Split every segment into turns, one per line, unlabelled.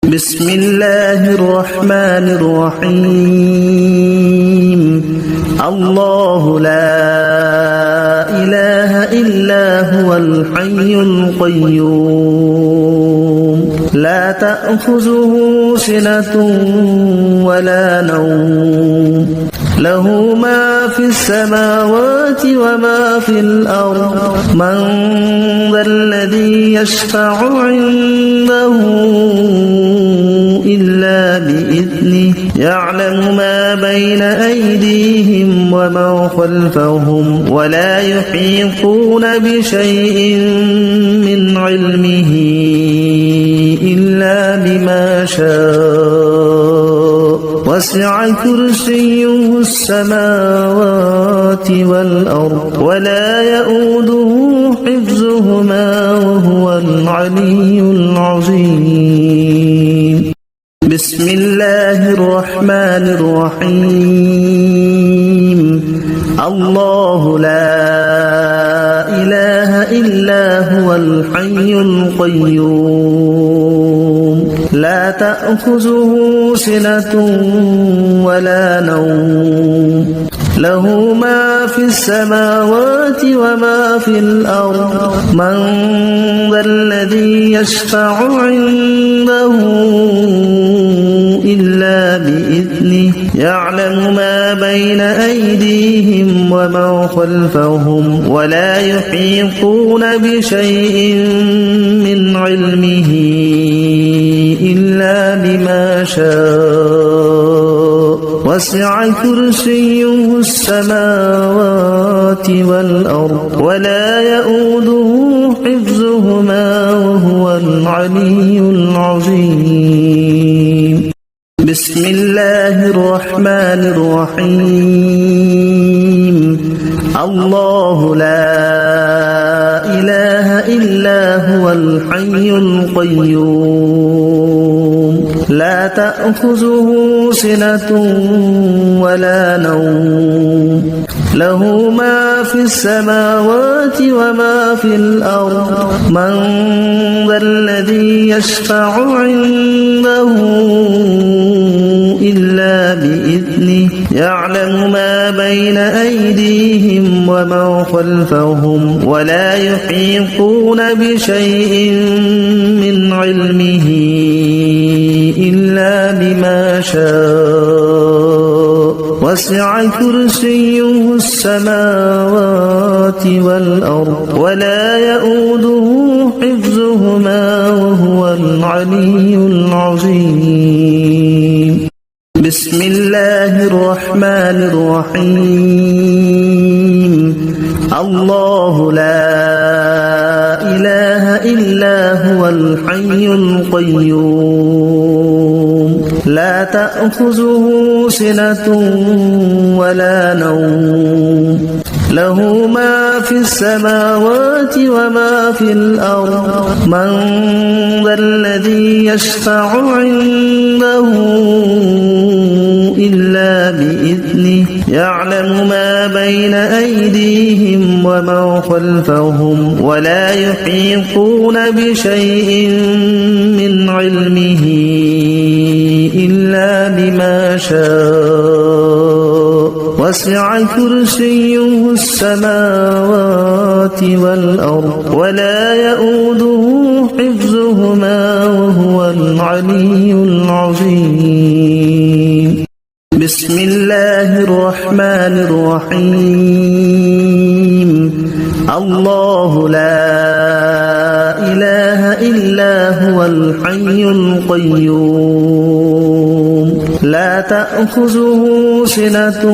بسم الله الرحمن الرحيم الله لا إله إلا هو الحي القيوم لا تأخذه سنة ولا نوم له ما في السماوات وما في الأرض من ذا الذي يشفع عنده إلا بإذنه يعلم ما بين أيديهم وما خلفهم ولا يحيطون بشيء من علمه إلا بما شاء وسع كرسيه السماوات والأرض ولا يؤوده حفظهما وهو العلي العظيم بسم الله الرحمن الرحيم الله لا إله إلا هو الحي القيوم لا تأخذه سنة ولا نوم له ما في السماوات وما في الأرض من ذا الذي يشفع عنده إلا بإذنه يعلم ما بين أيديهم وما خلفهم ولا يحيطون بشيء من علمه إلا بما شاء وسع كرسيه السماوات والأرض ولا يؤوده حفظهما وهو العلي العظيم بسم الله الرحمن الرحيم الله لا إله إلا هو الحي القيوم لا تأخذه سنة ولا نوم له ما في السماوات وما في الأرض من ذا الذي يشفع عنده إلا بإذنه يعلم ما بين أيديهم وما خلفهم ولا يحيطون بشيء من علمه إلا بما شاء وسع كرسيه السماوات والأرض ولا يؤوده حفظهما وهو العلي العظيم بسم الله الرحمن الرحيم الله لا إله إلا هو الحي القيوم لا تأخذه سنة ولا نوم له ما في السماوات وما في الأرض من ذا الذي يشفع عنده إلا بإذنه يعلم ما بين أيديهم وما خلفهم ولا يحيطون بشيء من علمه إلا بما شاء وسع كرسيه السماوات والأرض ولا يؤوده حفظهما وهو العلي العظيم بسم الله الرحمن الرحيم الله لا إله إلا هو الحي القيوم لا تأخذه سنة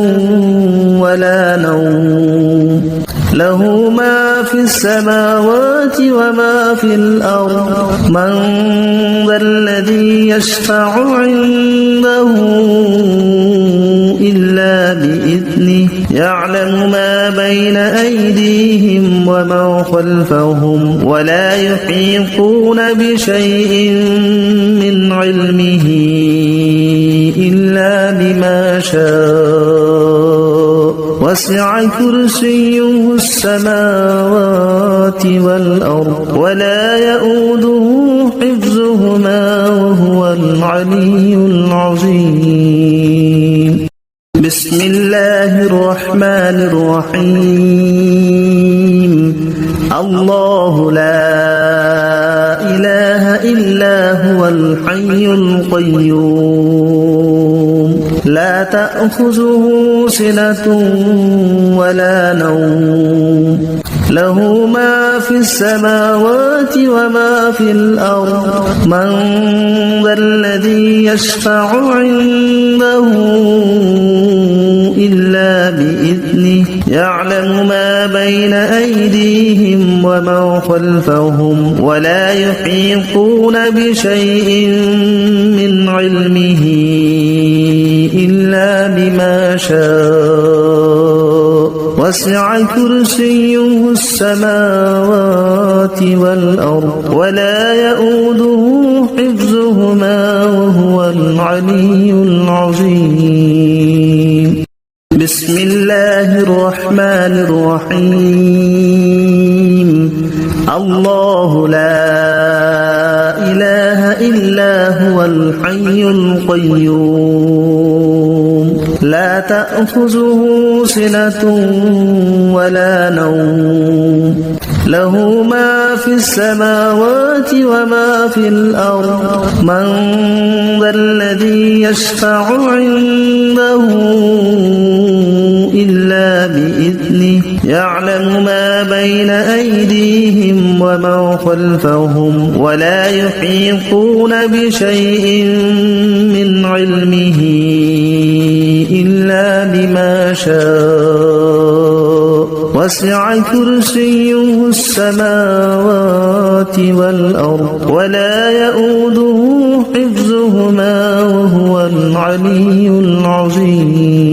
ولا نوم له ما في السماوات وما في الأرض من ذا الذي يشفع عنده إلا بإذنه يعلم ما بين أيديهم وما خلفهم ولا يحيطون بشيء من علمه إلا بما شاء وسع كرسيه السماوات والأرض ولا يؤوده حفظهما وهو وهو العلي العظيم. بسم الله الرحمن الرحيم. الله لا إله إلا هو الحي القيوم لا تأخذه سنة ولا نوم له ما في السماوات وما في الأرض من ذا الذي يشفع عنده إلا بإذنه يعلم ما بين أيديهم وما خلفهم ولا يحيطون بشيء من علمه إلا بما شاء وسع كرسيه السماوات والأرض ولا يؤوده حفظهما وهو العلي العظيم. بسم الله الرحمن الرحيم. الله لا إله إلا هو الحي القيوم لا تأخذه سنة ولا نوم له ما في السماوات وما في الأرض من ذا الذي يشفع عنده إلا بإذنه يعلم ما بين أيديهم وما خلفهم ولا يحيطون بشيء من علمه إلا بما شاء وسع كرسيه السماوات والأرض ولا يؤوده حفظهما وهو العلي العظيم.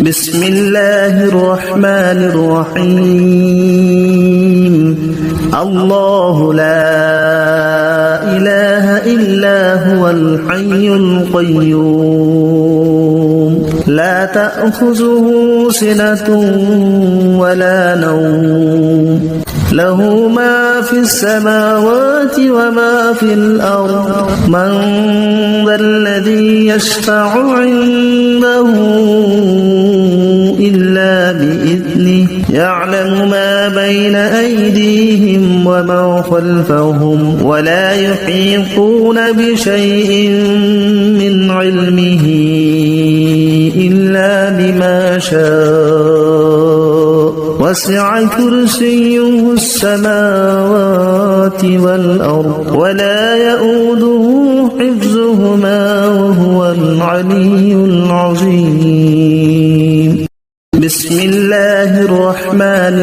بسم الله الرحمن الرحيم. الله لا إله إلا هو الحي القيوم لا تأخذه سنة ولا نوم له ما في السماوات وما في الأرض من ذا الذي يشفع عنده إلا بإذنه يعلم ما بين أيديهم وما خلفهم ولا يحيطون بشيء من علمه إلا بما شاء وسع كرسيه السماوات والأرض ولا يؤوده حفظهما وهو العلي العظيم. بسم الله الرحمن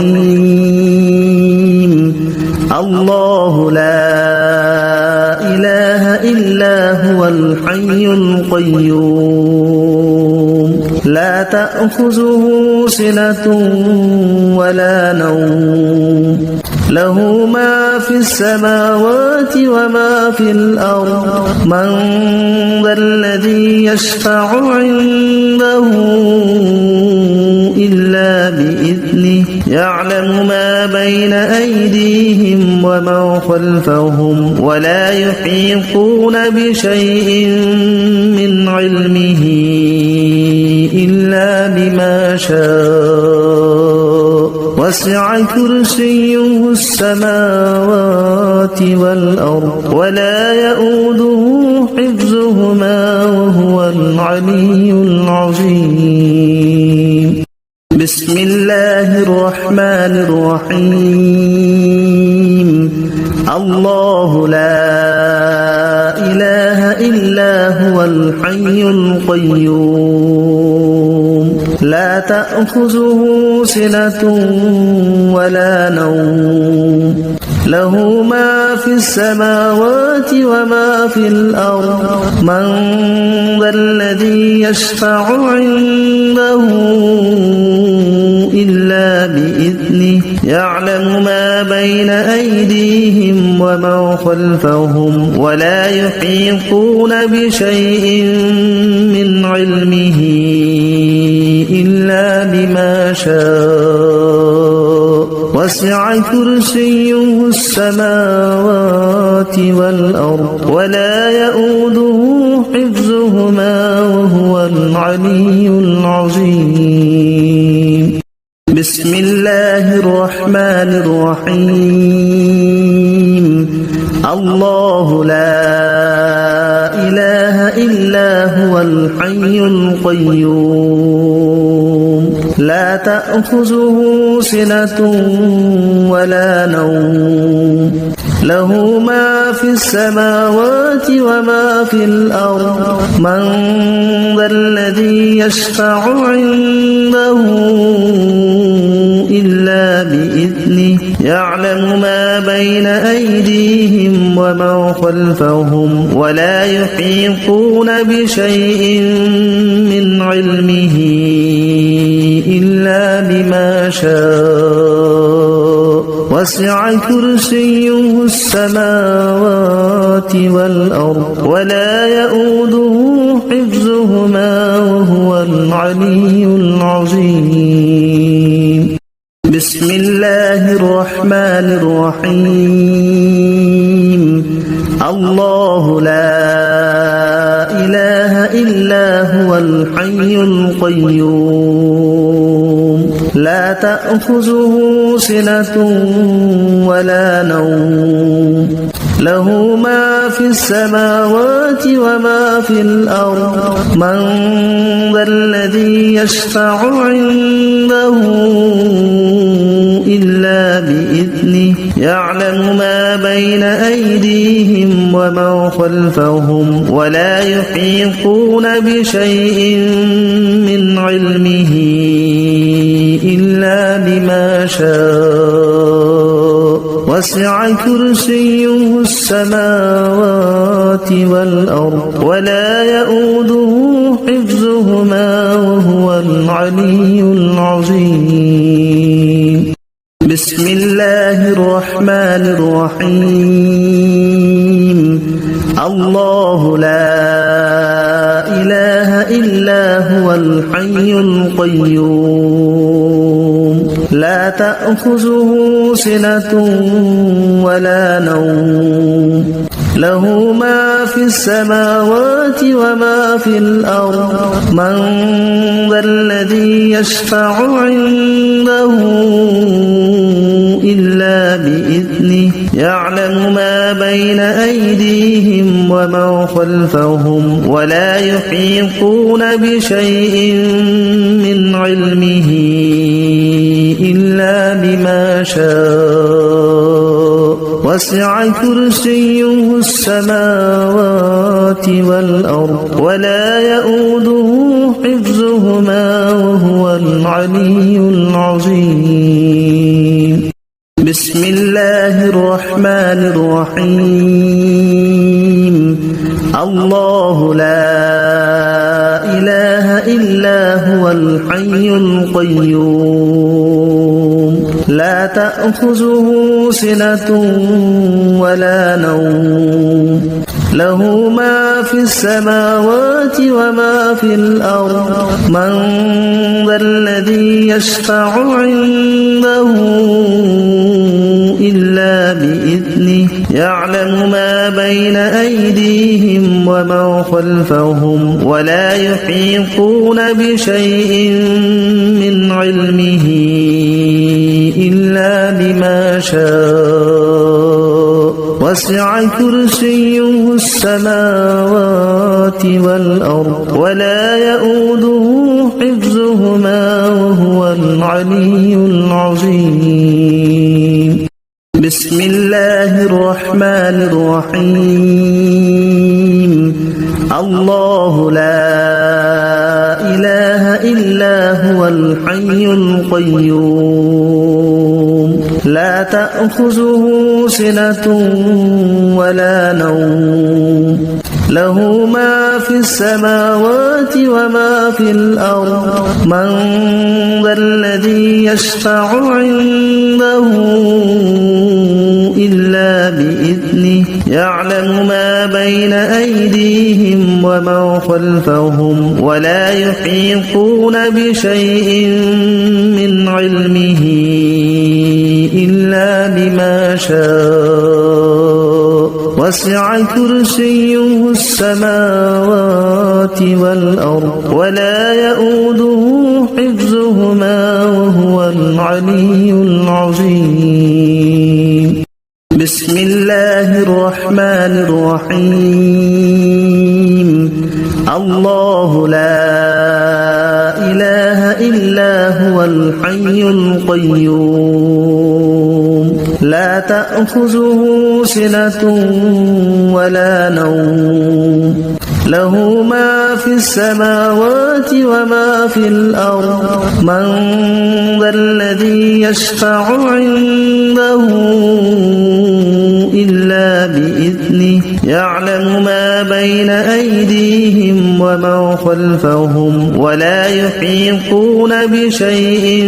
الرحيم. الله لا إله إلا هو الحي القيوم لا تأخذه سنة ولا نوم له ما في السماوات وما في الأرض من ذا الذي يشفع عنده إلا بإذنه يعلم ما بين أيديهم وما خلفهم ولا يحيطون بشيء من علمه إلا بما شاء وسع كرسيه السماوات والأرض ولا يؤوده حفظهما وهو العلي العظيم. بسم الله الرحمن الرحيم. الله لا إله إلا هو الحي القيوم لا تأخذه سنة ولا نوم له ما في السماوات وما في الأرض من ذا الذي يشفع عنده إلا بإذنه يعلم ما بين أيديهم وما خلفهم ولا يحيطون بشيء من علمه إلا بما شاء وسع كرسيه السماوات والأرض ولا يؤوده حفظهما وهو العلي العظيم. بسم الله الرحمن الرحيم. الله لا إله إلا هو الحي القيوم لا تأخذه سنة ولا نوم له ما في السماوات وما في الأرض من ذا الذي يشفع عنده إلا بإذنه يعلم ما بين أيديهم وما خلفهم ولا يحيطون بشيء من علمه إلا بما شاء وسع كرسيه السماوات والأرض ولا يؤوده حفظهما وهو العلي العظيم. بسم الله الرحمن الرحيم. الله لا إله إلا هو الحي القيوم لا تأخذه سنة ولا نوم له ما في السماوات وما في الأرض من ذا الذي يشفع عنده إلا بإذنه يعلم ما بين أيديهم وما خلفهم ولا يحيطون بشيء من علمه إلا بما شاء وسع كرسيه السماوات والأرض ولا يؤوده حفظهما وهو العلي العظيم. بسم الله الرحمن الرحيم. الله لا إله إلا هو الحي القيوم لا تأخذه سنة ولا نوم له ما في السماوات وما في الأرض من ذا الذي يشفع عنده إلا بإذنه يعلم ما بين أيديهم وما خلفهم ولا يحيطون بشيء من علمه إلا بما شاء وسع كرسيه السماوات والأرض ولا يؤوده حفظهما وهو العلي العظيم. بسم الله الرحمن الرحيم. الله لا إله إلا هو الحي القيوم لا تأخذه سنة ولا نوم له ما في السماوات وما في الأرض من ذا الذي يشفع عنده إلا بإذنه يعلم ما بين أيديهم وما خلفهم ولا يحيطون بشيء من علمه إلا بما شاء وسع كرسيه السماوات والأرض ولا يؤوده حفظهما وهو العلي العظيم. بسم الله الرحمن الرحيم. الله لا إله إلا هو الحي القيوم لا تأخذه سنة ولا نوم له ما في السماوات وما في الأرض من ذا الذي يشفع عنده إلا بإذنه يعلم ما بين أيديهم وما خلفهم ولا يحيطون بشيء من علمه شاء وسع كرسيه السماوات والأرض ولا يؤوده حفظهما وهو العلي العظيم بسم الله الرحمن الرحيم الله لا إله إلا هو الحي القيوم لا تأخذه سنة ولا نوم له ما في السماوات وما في الأرض من ذا الذي يشفع عنده إلا بإذنه يعلم ما بين أيديهم وما خلفهم ولا يحيطون بشيء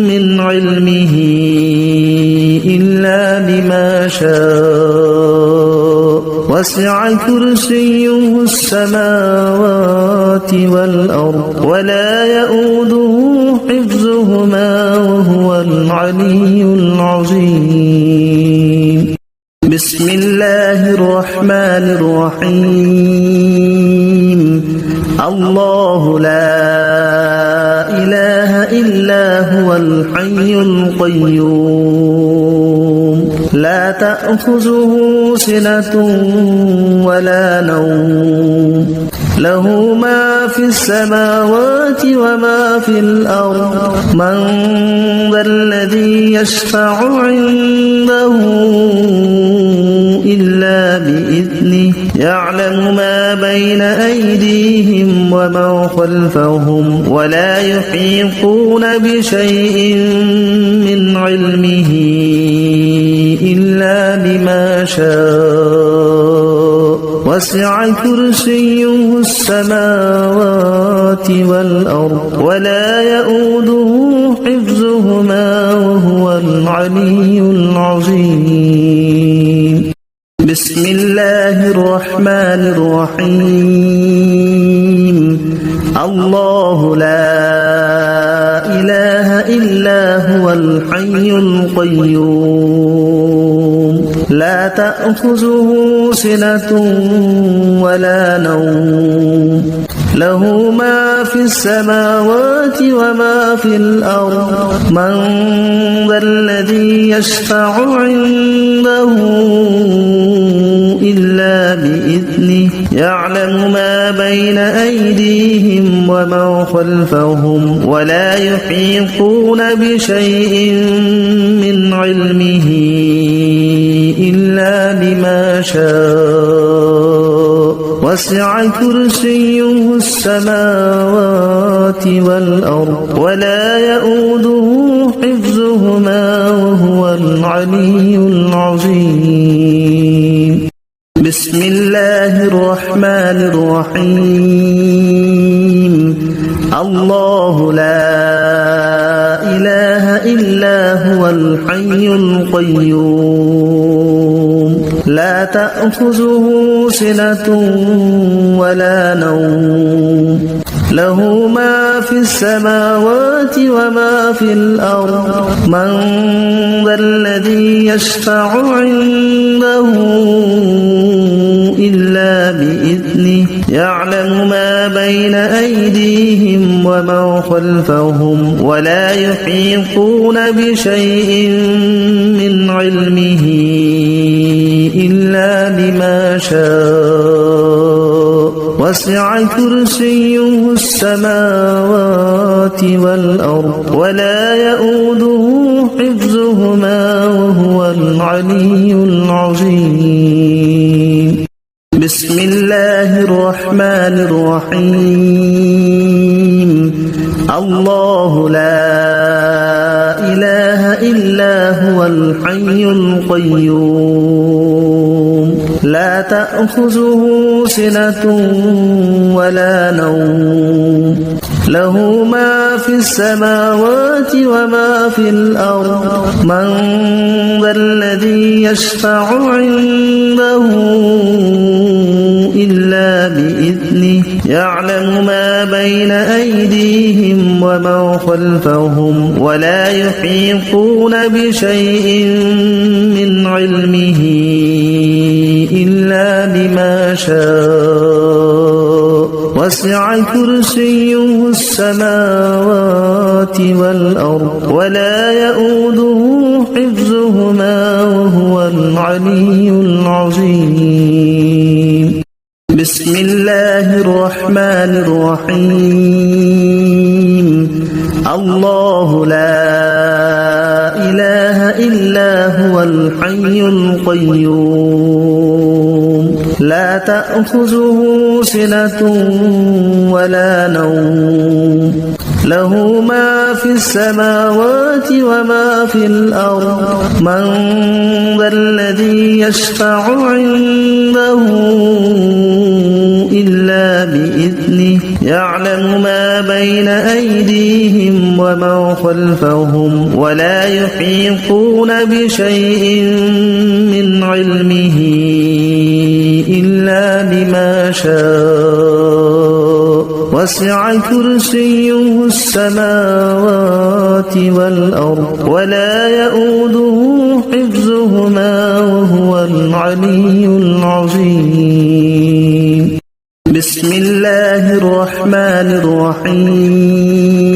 من علمه إلا بما شاء وسع كرسيه السماوات والأرض ولا يؤوده حفظهما وهو العلي العظيم بسم الله الرحمن الرحيم الله لا إله إلا هو الحي القيوم لا تأخذه سنة ولا نوم له ما في السماوات وما في الأرض من ذا الذي يشفع عنده إلا بإذنه يعلم ما بين أيديهم وما خلفهم ولا يحيطون بشيء من علمه إلا بما شاء وسع كرسيه السماوات والأرض ولا يؤوده حفظهما وهو العلي العظيم بسم الله الرحمن الرحيم الله لا إله إلا هو الحي القيوم لا تأخذه سنة ولا نوم له ما في السماوات وما في الأرض من ذا الذي يشفع عنده إلا بإذنه يعلم ما بين أيديهم وما خلفهم ولا يحيطون بشيء من علمه إلا بما شاء وسع كرسيه السماوات والأرض ولا يؤوده حفظهما وهو العلي العظيم بسم الله الرحمن الرحيم الله لا إله إلا هو الحي القيوم لا تأخذه سنة ولا نوم له ما في السماوات وما في الأرض من ذا الذي يشفع عنده إلا بإذنه يعلم ما بين أيديهم وما خلفهم ولا يحيطون بشيء من علمه إلا بما شاء وسع كرسيه السماوات والأرض ولا يؤوده حفظهما وهو العلي العظيم بسم الله الرحمن الرحيم الله لا إله إلا هو الحي القيوم لا تأخذه سنة ولا نوم له ما في السماوات وما في الأرض من ذا الذي يشفع عنده إلا بإذنه يعلم ما بين أيديهم ومن خلفهم ولا يحيطون بشيء من علمه إلا بما شاء وسع كرسيه السماوات والأرض ولا يؤوده حفظهما وهو العلي العظيم بسم الله الرحمن الرحيم الله لا إله إلا هو الحي القيوم لا تأخذه سنة ولا نوم له ما في السماوات وما في الأرض من ذا الذي يشفع عنده إلا بإذنه يعلم ما بين أيديهم ومن خلفهم ولا يحيطون بشيء من علمه إلا بما شاء وسع كرسيه السماوات والأرض ولا يؤوده حفظهما وهو العلي العظيم بسم الله الرحمن الرحيم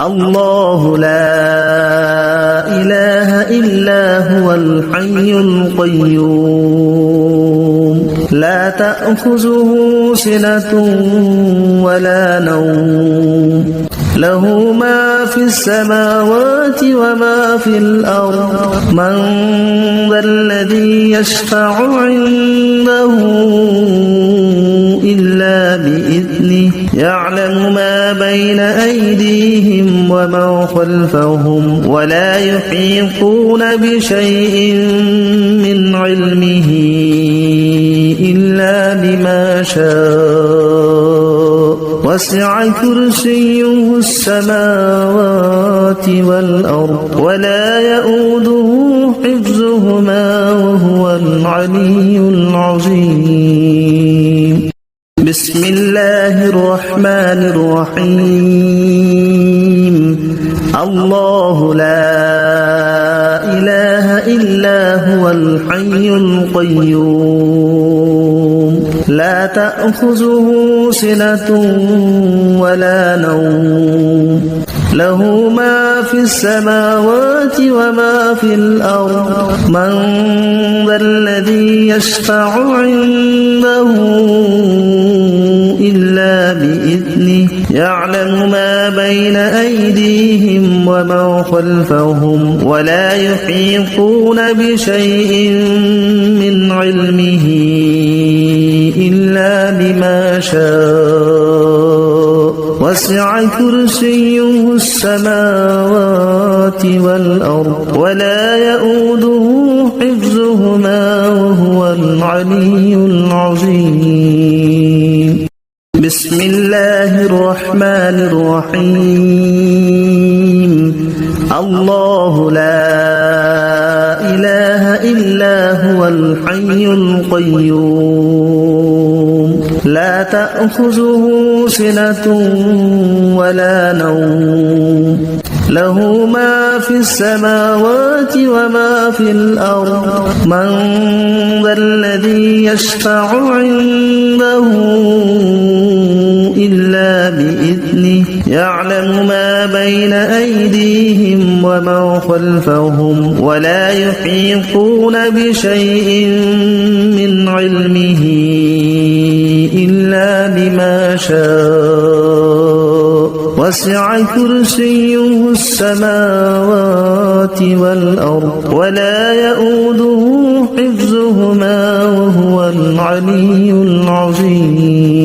الله لا إله إلا هو الحي القيوم لا تأخذه سنة ولا نوم له ما في السماوات وما في الأرض من ذا الذي يشفع عنده إلا بإذنه يعلم ما بين أيديهم ومن خلفهم ولا يحيطون بشيء من علمه إلا بما شاء وسع كرسيه السماوات والأرض ولا يؤوده حفظهما وهو العلي العظيم بسم الله الرحمن الرحيم الله لا إله إلا هو الحي القيوم لا تأخذه سنة ولا نوم له ما في السماوات وما في الأرض من ذا الذي يشفع عنده إلا بإذنه يعلم ما بين أيديهم ومن خلفهم ولا يحيطون بشيء من علمه إلا بما شاء وسع كرسيه السماوات والأرض ولا يؤوده حفظهما وهو العلي العظيم بسم الله الرحمن الرحيم الله لا إله إلا هو الحي القيوم لا تأخذه سنة ولا نوم له ما في السماوات وما في الأرض من ذا الذي يشفع عنده إلا بإذنه يعلم ما بين أيديهم ومن خلفهم ولا يحيطون بشيء من علمه إلا بما شاء وسع كرسيه السماوات والأرض ولا يؤوده حفظهما وهو العلي العظيم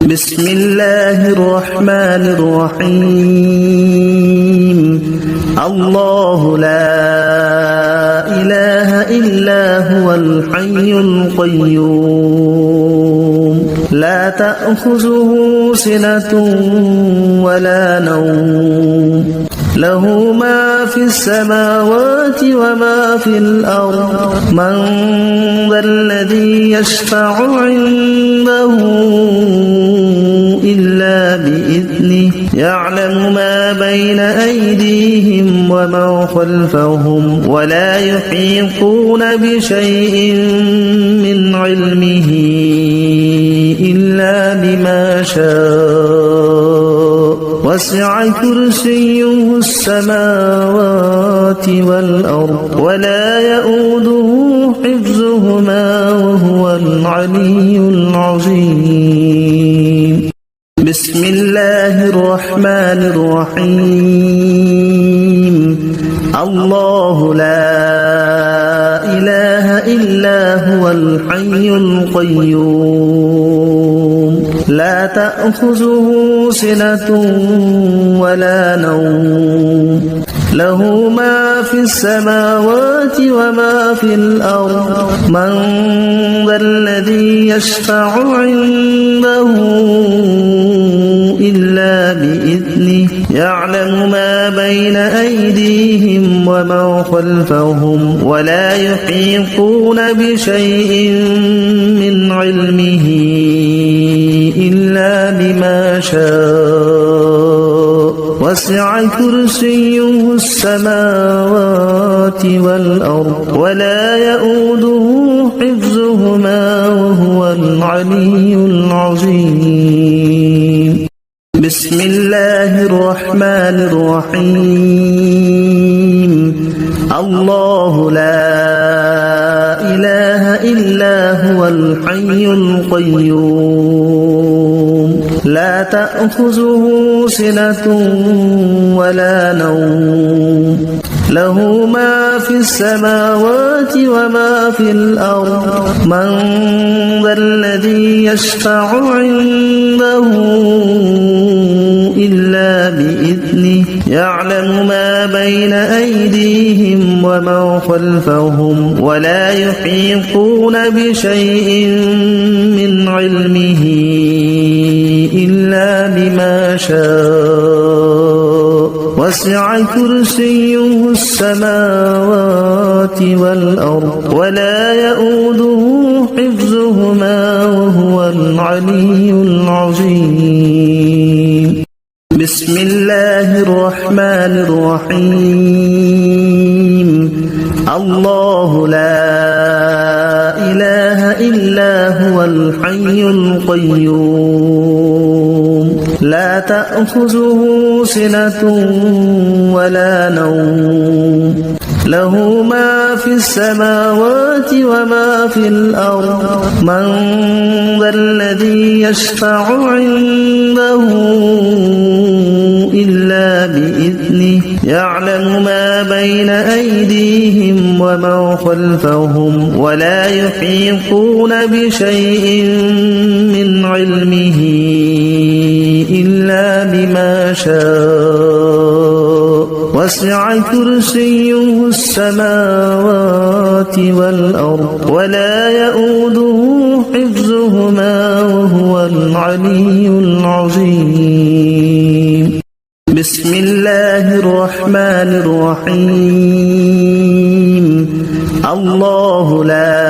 بسم الله الرحمن الرحيم الله لا إله إلا هو الحي القيوم لا تأخذه سنة ولا نوم له ما في السماوات وما في الأرض من ذا الذي يشفع عنده إلا بإذنه يعلم ما بين أيديهم وما خلفهم ولا يحيطون بشيء من علمه إلا بما شاء وسع كرسيه السماوات والأرض ولا يؤوده حفظهما وهو العلي العظيم بسم الله الرحمن الرحيم الله لا إله إلا هو الحي القيوم لا تأخذه سنة ولا نوم له ما في السماوات وما في الأرض من ذا الذي يشفع عنده إلا بإذنه يعلم ما بين أيديهم وما خلفهم ولا يحيطون بشيء من علمه إلا بما شاء وسع كرسيه السماوات والأرض ولا يؤوده حفظهما وهو العلي العظيم بسم الله الرحمن الرحيم الله لا إله إلا هو الحي القيوم لا تأخذه سنة ولا نوم له ما في السماوات وما في الأرض من ذا الذي يشفع عنده إلا بإذنه يعلم ما بين أيديهم وما خلفهم ولا يحيطون بشيء من علمه إلا بما شاء وسع كرسيه السماوات والأرض ولا يؤوده حفظهما وهو العلي العظيم بسم الله الرحمن الرحيم الله لا إله إلا هو الحي القيوم لا تأخذه سنة ولا نوم له ما في السماوات وما في الأرض من ذا الذي يشفع عنده إلا بإذنه يعلم ما بين أيديهم وما خلفهم ولا يحيطون بشيء من علمه إلا بما شاء وسع كرسيه السماوات والأرض ولا يؤوده حفظهما وهو العلي العظيم بسم الله الرحمن الرحيم الله لا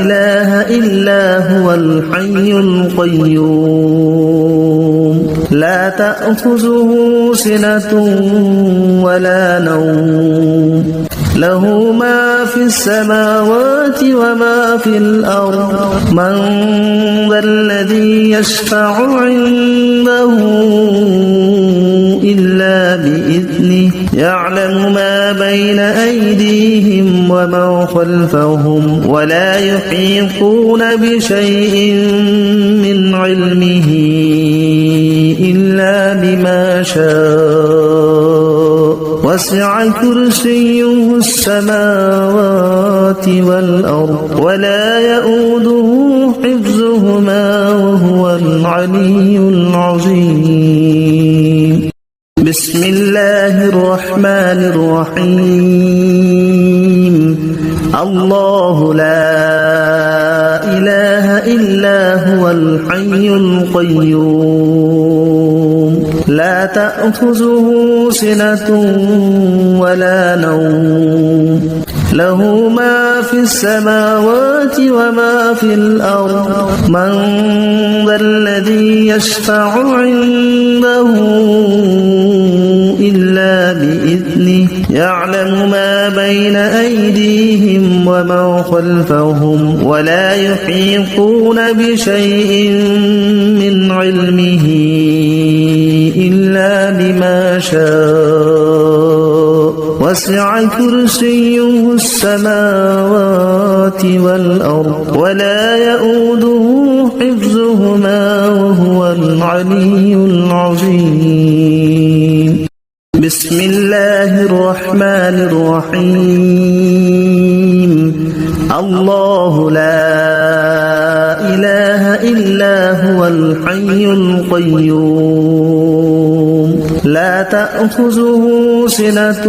إله إلا هو الحي القيوم لا تأخذه سنة ولا نوم له ما في السماوات وما في الأرض من ذا الذي يشفع عنده إلا بإذنه يعلم ما بين أيديهم وما خلفهم ولا يحيطون بشيء من علمه إلا بما شاء وسع كرسيه السماوات والأرض ولا يؤوده حفظهما وهو العلي العظيم بسم الله الرحمن الرحيم الله لا إله إلا هو الحي القيوم لا تأخذه سنة ولا نوم له ما في السماوات وما في الأرض من ذا الذي يشفع عنده إلا بإذنه يعلم ما بين أيديهم وما خلفهم ولا يحيطون بشيء من علمه إلا بما شاء وسع كرسيه السماوات والأرض ولا يؤوده حفظهما وهو العلي العظيم بسم الله الرحمن الرحيم الله لا إله إلا هو الحي القيوم لا تأخذه سنة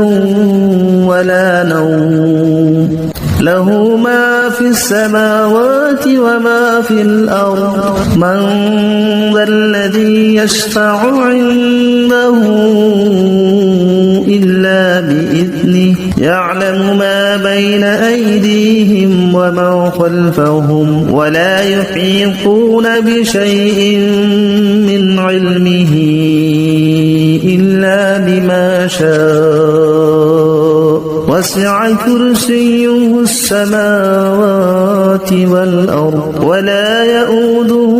ولا نوم له ما في السماوات وما في الأرض من ذا الذي يشفع عنده إلا بإذنه يعلم ما بين أيديهم وما خلفهم ولا يحيطون بشيء من علمه إلا بما شاء وسع كرسيه السماوات والأرض ولا يؤوده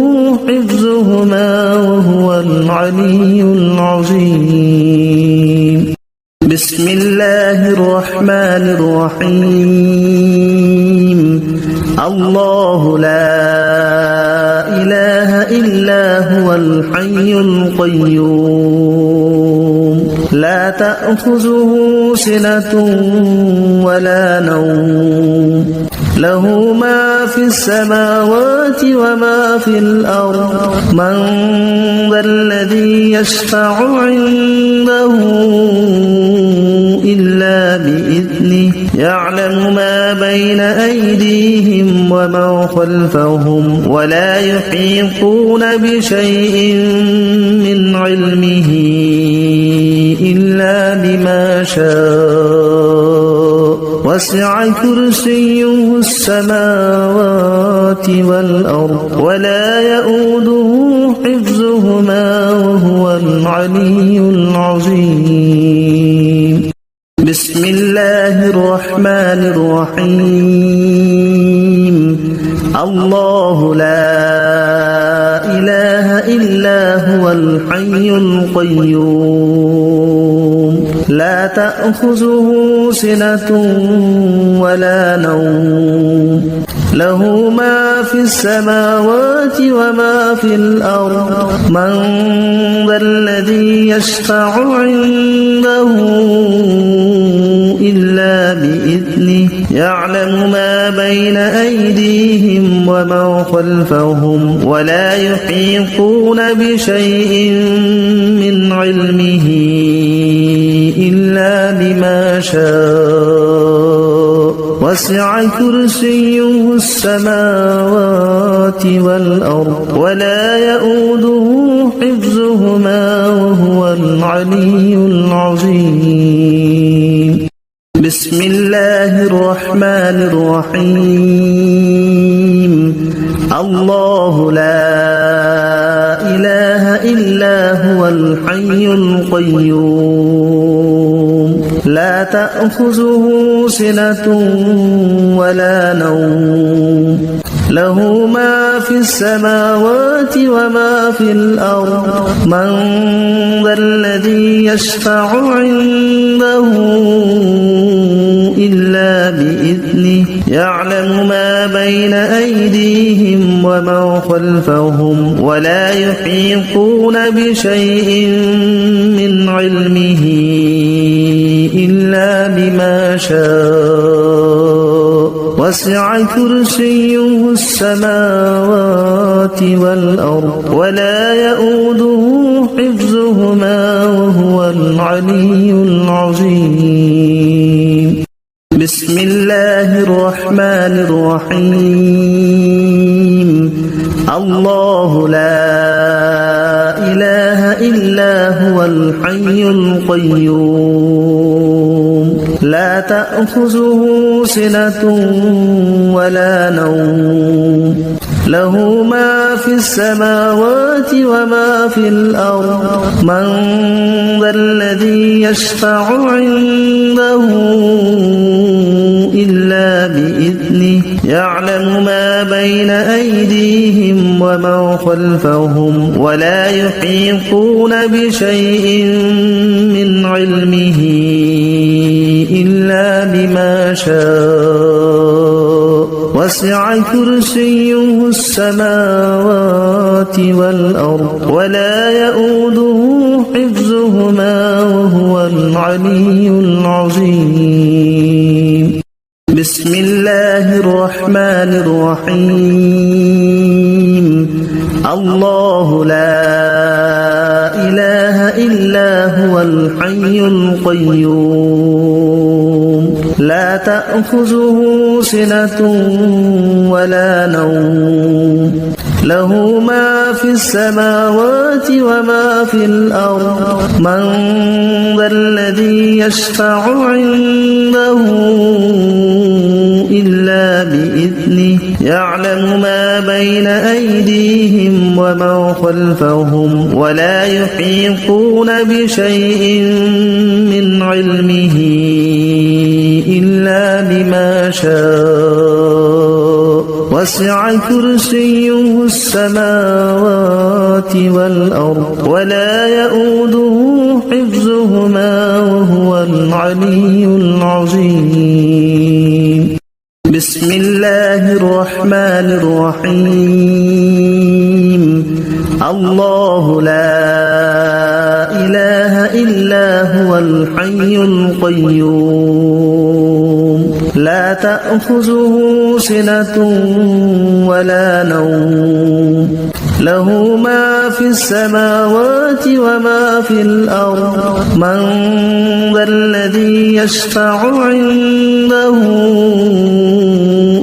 حفظهما وهو العلي العظيم بسم الله الرحمن الرحيم الله لا إله إلا هو الحي القيوم لا تأخذه سنة ولا نوم له ما في السماوات وما في الأرض من ذا الذي يشفع عنده إلا بإذنه يعلم ما بين أيديهم وما خلفهم ولا يحيطون بشيء من علمه إلا بما شاء وسع كرسيه السماوات والأرض ولا يؤوده حفظهما وهو العلي العظيم بسم الله الرحمن الرحيم الله لا إله إلا هو الحي القيوم لا تأخذه سنة ولا نوم له ما في السماوات وما في الأرض من ذا الذي يشفع عنده إلا بإذنه يعلم ما بين أيديهم وما خلفهم ولا يحيطون بشيء من علمه إلا بما شاء وسع كرسيه السماوات والأرض ولا يؤوده حفظهما وهو العلي العظيم بسم الله الرحمن الرحيم الله لا إله إلا هو الحي القيوم لا تأخذه سنة ولا نوم له ما في السماوات وما في الأرض من ذا الذي يشفع عنده إلا بإذنه يعلم ما بين أيديهم وما خلفهم ولا يحيطون بشيء من علمه إلا بما شاء وسع كرسيه السماوات والأرض ولا يؤوده حفظهما وهو العلي العظيم بسم الله الرحمن الرحيم الله لا إله إلا هو الحي القيوم لا تأخذه سنة ولا نوم له ما في السماوات وما في الأرض من ذا الذي يشفع عنده إلا بإذنه يعلم ما بين أيديهم وما خلفهم ولا يحيطون بشيء من علمه إلا بما شاء وسع كرسيه السماوات والأرض ولا يؤوده حفظهما وهو العلي العظيم بسم الله الرحمن الرحيم الله لا إله إلا هو الحي القيوم لا تأخذه سنة ولا نوم له ما في السماوات وما في الأرض من ذا الذي يشفع عنده إلا بإذنه يعلم ما بين أيديهم وما خلفهم ولا يحيطون بشيء من علمه إلا بما شاء وسع كرسيه السماوات والأرض ولا يؤوده حفظهما وهو العلي العظيم بسم الله الرحمن الرحيم الله لا إله إلا هو الحي القيوم لا تأخذه سنة ولا نوم له ما في السماوات وما في الأرض من ذا الذي يشفع عنده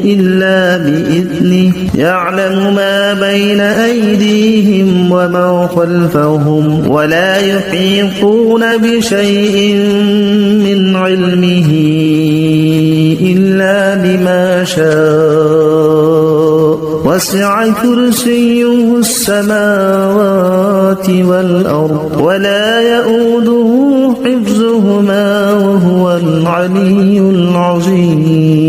إلا بإذنه يعلم ما بين أيديهم وما خلفهم ولا يحيطون بشيء من علمه إلا بما شاء وسع كرسيه السماوات والأرض ولا يؤوده حفظهما وهو العلي العظيم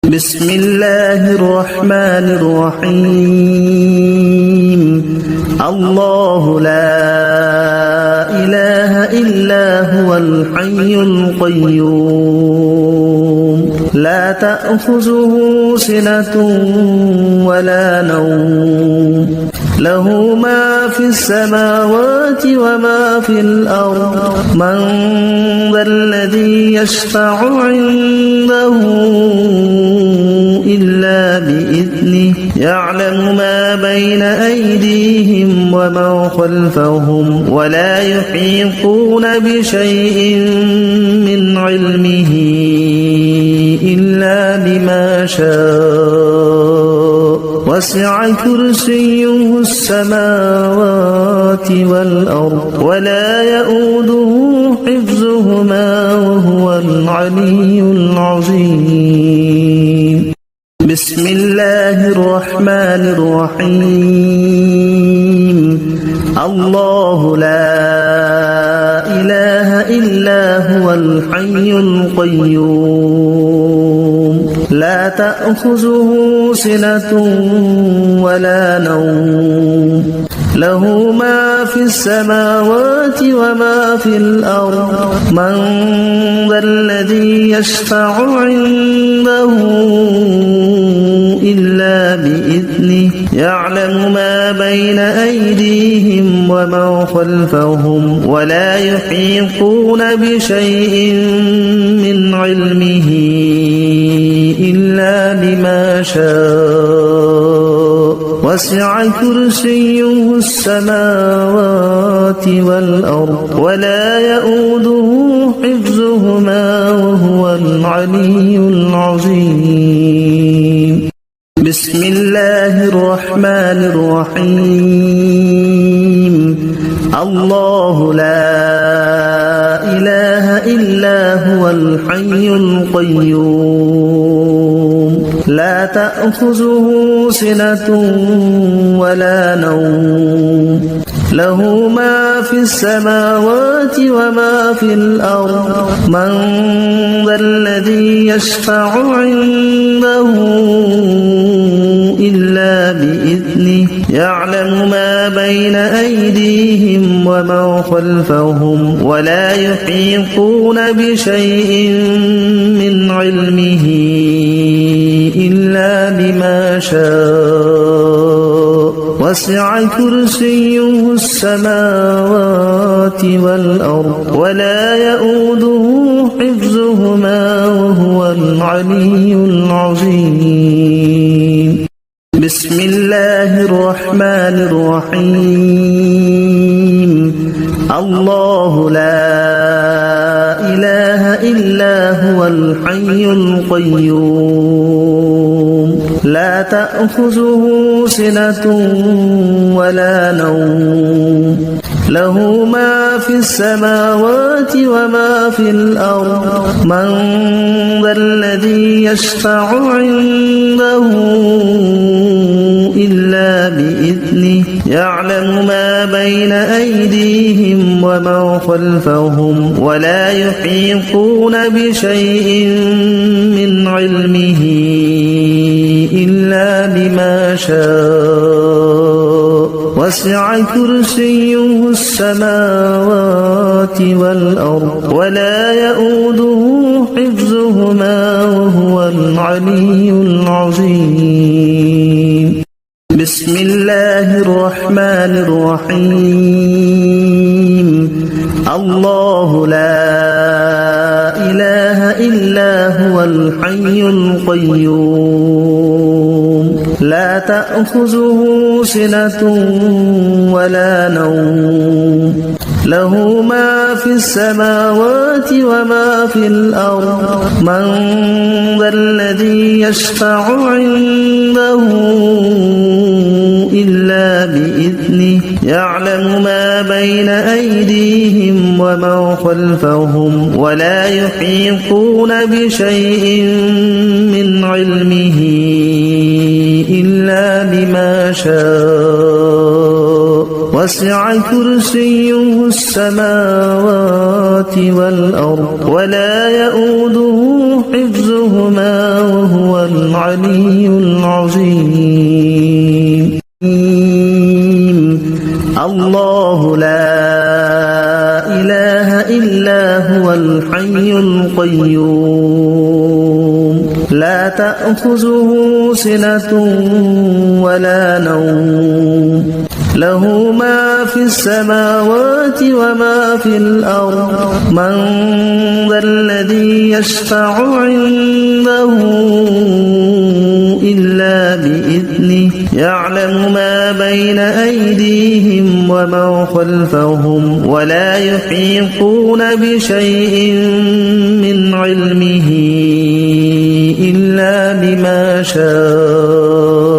بسم الله الرحمن الرحيم الله لا إله إلا هو الحي القيوم لا تأخذه سنة ولا نوم له ما في السماوات وما في الأرض من ذا الذي يشفع عنده إلا بإذنه يعلم ما بين أيديهم وما خلفهم ولا يحيطون بشيء من علمه إلا بما شاء وسع كرسيه السماوات والأرض ولا يؤوده حفظهما وهو العلي العظيم بسم الله الرحمن الرحيم الله لا إله إلا هو الحي القيوم لا تأخذه سنة ولا نوم له ما في السماوات وما في الأرض من ذا الذي يشفع عنده إلا بإذنه يعلم ما بين أيديهم وما خلفهم ولا يحيطون بشيء من علمه إلا بما شاء وسع كرسيه السماوات والأرض ولا يؤوده حفظهما وهو العلي العظيم بسم الله الرحمن الرحيم الله لا إله إلا هو الحي القيوم لا تأخذه سنة ولا نوم له ما في السماوات وما في الأرض من ذا الذي يشفع عنده إلا بإذنه يعلم ما بين أيديهم وما خلفهم ولا يحيطون بشيء من علمه إلا بما شاء وسع كرسيه السماوات والأرض ولا يؤوده حفظهما وهو العلي العظيم بسم الله الرحمن الرحيم الله لا إله إلا هو الحي القيوم لا تأخذه سنة ولا نوم له ما في السماوات وما في الأرض من ذا الذي يشفع عنده إلا بإذنه يعلم ما بين أيديهم وما خلفهم ولا يحيطون بشيء من علمه إلا بما شاء وسع كرسيه السماوات والأرض ولا يؤوده حفظهما وهو العلي العظيم بسم الله الرحمن الرحيم الله لا إله إلا هو الحي القيوم لا تأخذه سنة ولا نوم له ما في السماوات وما في الأرض من ذا الذي يشفع عنده إلا بإذنه يعلم ما بين أيديهم وما خلفهم ولا يحيطون بشيء من علمه إلا بما شاء وسع كرسيه السماوات والأرض ولا يؤوده حفظهما وهو العلي العظيم الله لا إله إلا هو الحي القيوم لا تأخذه سنة ولا نوم له ما في السماوات وما في الأرض من ذا الذي يشفع عنده إلا بإذنه يعلم ما بين أيديهم وما خلفهم ولا يحيطون بشيء من علمه إلا بما شاء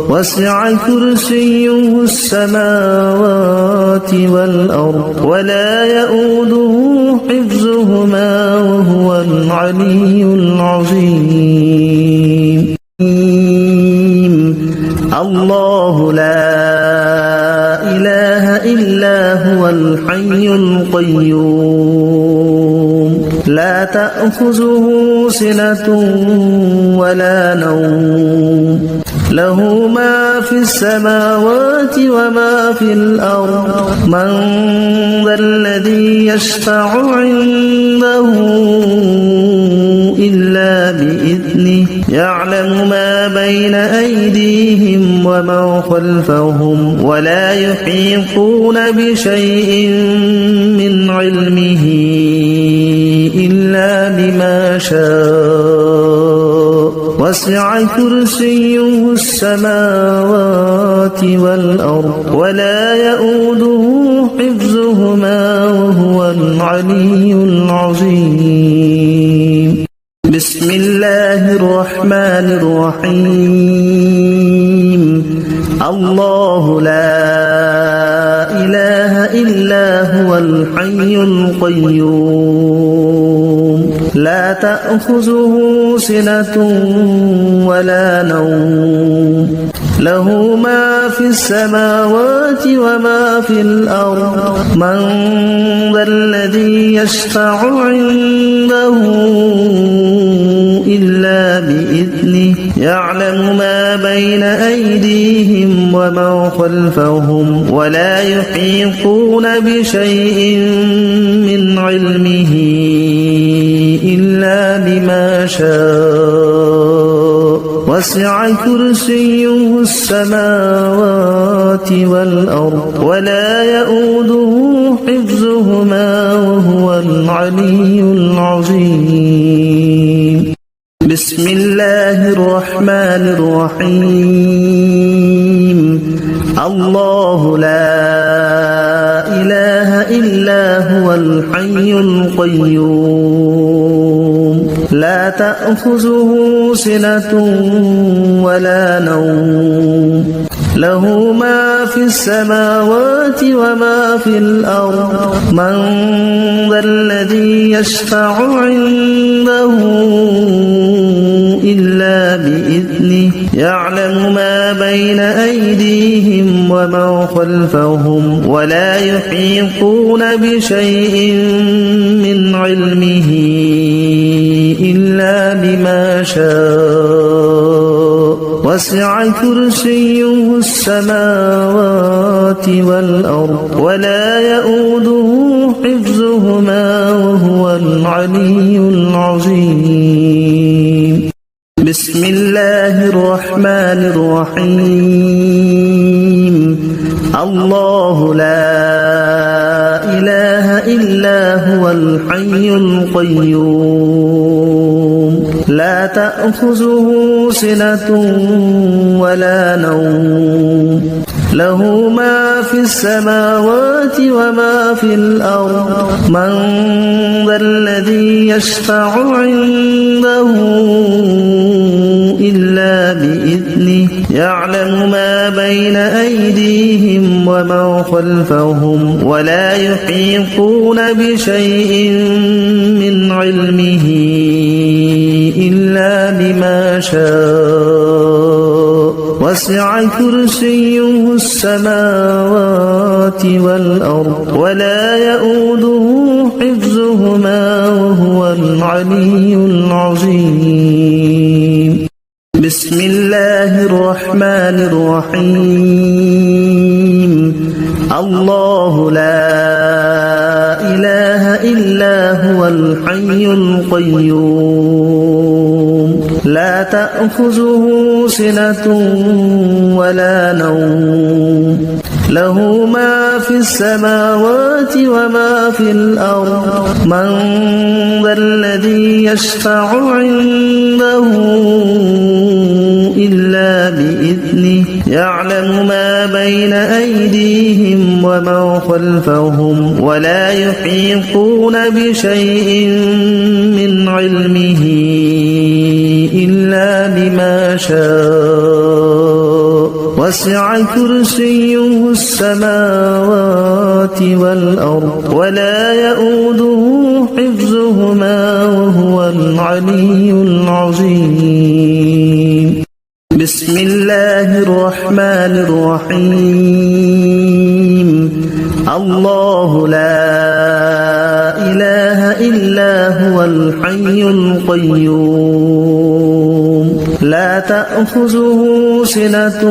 وسع كرسيه السماوات والأرض ولا يؤوده حفظهما وهو العلي العظيم الله لا إله إلا هو الحي القيوم لا تأخذه سنة ولا نوم له ما في السماوات وما في الأرض من ذا الذي يشفع عنده إلا بإذنه يعلم ما بين أيديهم وما خلفهم ولا يحيطون بشيء من علمه إلا بما شاء وسع كرسيه السماوات والأرض ولا يؤوده حفظهما وهو العلي العظيم بسم الله الرحمن الرحيم الله لا إله إلا هو الحي القيوم تأخذه سنة ولا نوم له ما في السماوات وما في الأرض من ذا الذي يشفع عنده إلا بإذنه يعلم ما بين أيديهم وما خلفهم ولا يحيطون بشيء من علمه إلا بما شاء وسع كرسيه السماوات والأرض ولا يؤوده حفظهما وهو العلي العظيم بسم الله الرحمن الرحيم الله لا إله إلا هو الحي القيوم لا تأخذه سنة ولا نوم له ما في السماوات وما في الأرض من ذا الذي يشفع عنده إلا بإذنه يعلم ما بين أيديهم وما خلفهم ولا يحيطون بشيء من علمه إلا بما شاء وسع كرسيه السماوات والأرض ولا يؤوده حفظهما وهو العلي العظيم بسم الله الرحمن الرحيم الله لا إله إلا هو الحي القيوم لا تأخذه سنة ولا نوم له ما في السماوات وما في الأرض من ذا الذي يشفع عنده إلا بإذنه يعلم ما بين أيديهم وما خلفهم ولا يحيطون بشيء من علمه إلا بما شاء وسع كرسيه السماوات والأرض ولا يؤوده حفظهما وهو العلي العظيم بسم الله الرحمن الرحيم الله لا إله إلا هو الحي القيوم لا تأخذه سنة ولا نوم له ما في السماوات وما في الأرض من ذا الذي يشفع عنده إلا بإذنه يعلم ما بين أيديهم وما خلفهم ولا يحيطون بشيء من علمه إلا بما شاء وسع كرسيه السماوات والأرض ولا يؤوده حفظهما وهو العلي العظيم بسم الله الرحمن الرحيم الله لا إله إلا هو الحي القيوم لا تأخذه سنة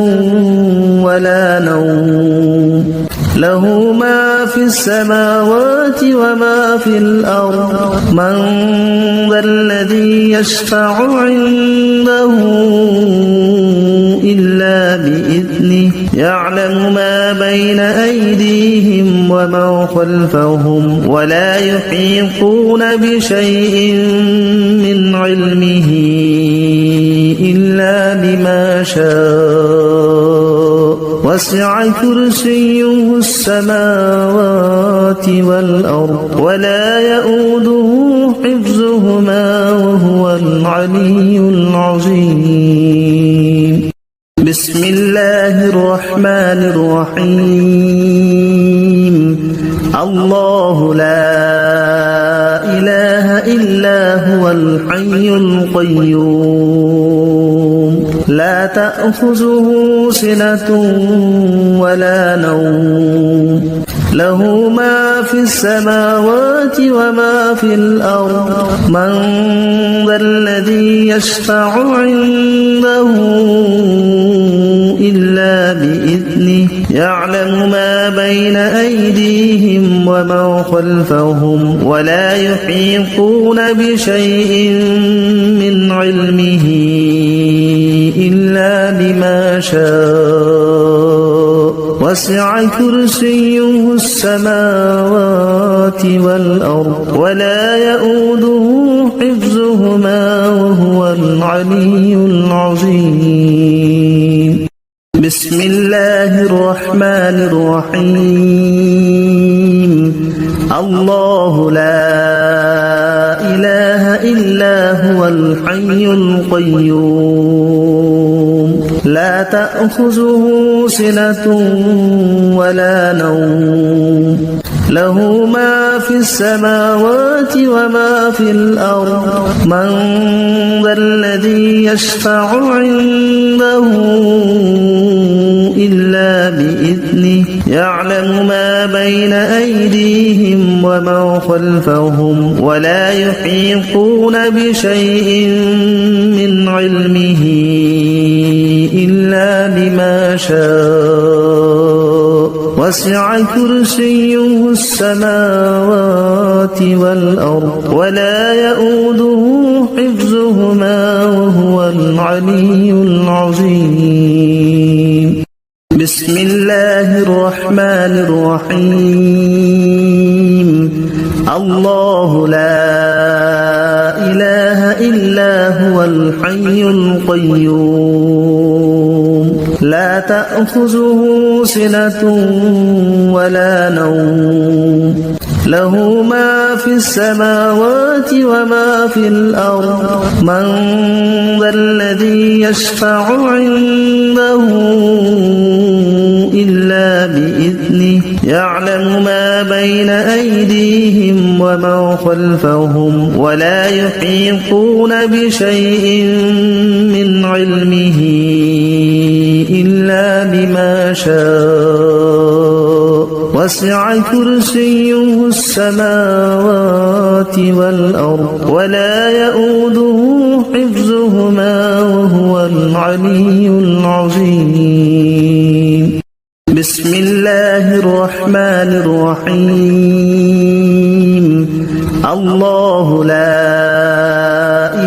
ولا نوم له ما في السماوات وما في الأرض من ذا الذي يشفع عنده إلا بإذنه يعلم ما بين أيديهم وما خلفهم ولا يحيطون بشيء من علمه إلا بما شاء وسع كرسيه السماوات والأرض ولا يؤوده حفظهما وهو العلي العظيم بسم الله الرحمن الرحيم الله لا إله إلا هو الحي القيوم لا تأخذه سنة ولا نوم له ما في السماوات وما في الأرض من ذا الذي يشفع عنده إلا بإذنه يعلم ما بين أيديهم وما خلفهم ولا يحيطون بشيء من علمه إلا بما شاء وسع كرسيه السماوات والأرض ولا يؤوده حفظهما وهو العلي العظيم بسم الله الرحمن الرحيم الله لا إله إلا هو الحي القيوم لا تأخذه سنة ولا نوم له ما في السماوات وما في الأرض من ذا الذي يشفع عنده إلا بإذنه يعلم ما بين أيديهم وما خلفهم ولا يحيطون بشيء من علمه إلا بما شاء وسع كرسيه السماوات والأرض ولا يؤوده حفظهما وهو العلي العظيم بسم الله الرحمن الرحيم الله لا إله إلا هو الحي القيوم لا تأخذه سنة ولا نوم له ما في السماوات وما في الأرض من ذا الذي يشفع عنده إلا بإذنه يعلم ما بين أيديهم وما خلفهم ولا يحيطون بشيء من علمه إلا بما شاء وسع كرسيه السماوات والأرض ولا يؤوده حفظهما وهو العلي العظيم بسم الله الرحمن الرحيم الله لا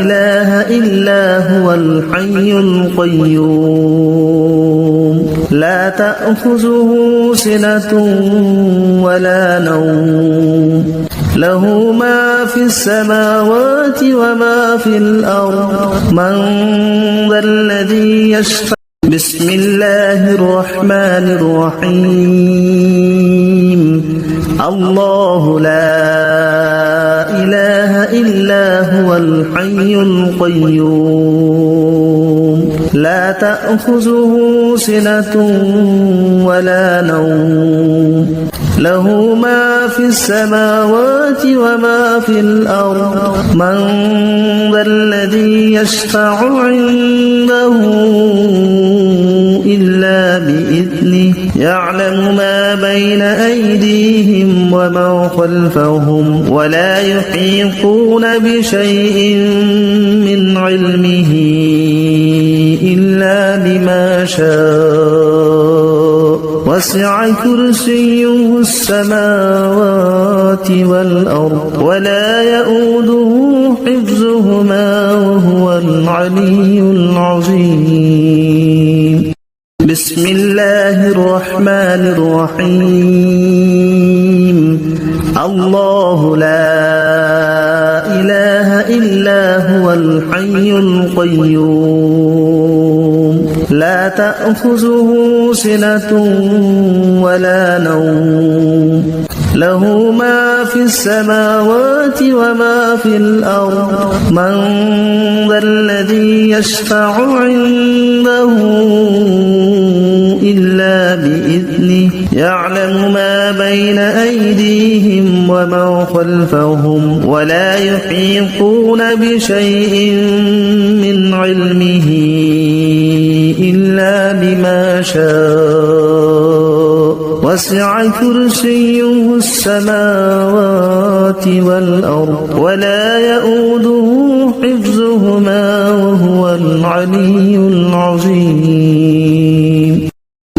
إله إلا هو الحي القيوم لا تأخذه سنة ولا نوم له ما في السماوات وما في الأرض من ذا الذي يشفع بسم الله الرحمن الرحيم الله لا إله إلا هو الحي القيوم لا تأخذه سنة ولا نوم له ما في السماوات وما في الأرض من ذا الذي يشفع عنده إلا بإذنه يعلم ما بين أيديهم وما خلفهم ولا يحيطون بشيء من علمه إلا بما شاء وسع كرسيه السماوات والأرض ولا يؤوده حفظهما وهو العلي العظيم بسم الله الرحمن الرحيم الله لا إله إلا هو الحي القيوم لا تأخذه سنة ولا نوم له ما في السماوات وما في الأرض من ذا الذي يشفع عنده إلا بإذنه يعلم ما بين أيديهم وما ومن خلفهم ولا يحيطون بشيء من علمه إلا بما شاء وسع كرسيه السماوات والأرض ولا يؤوده حفظهما وهو العلي العظيم.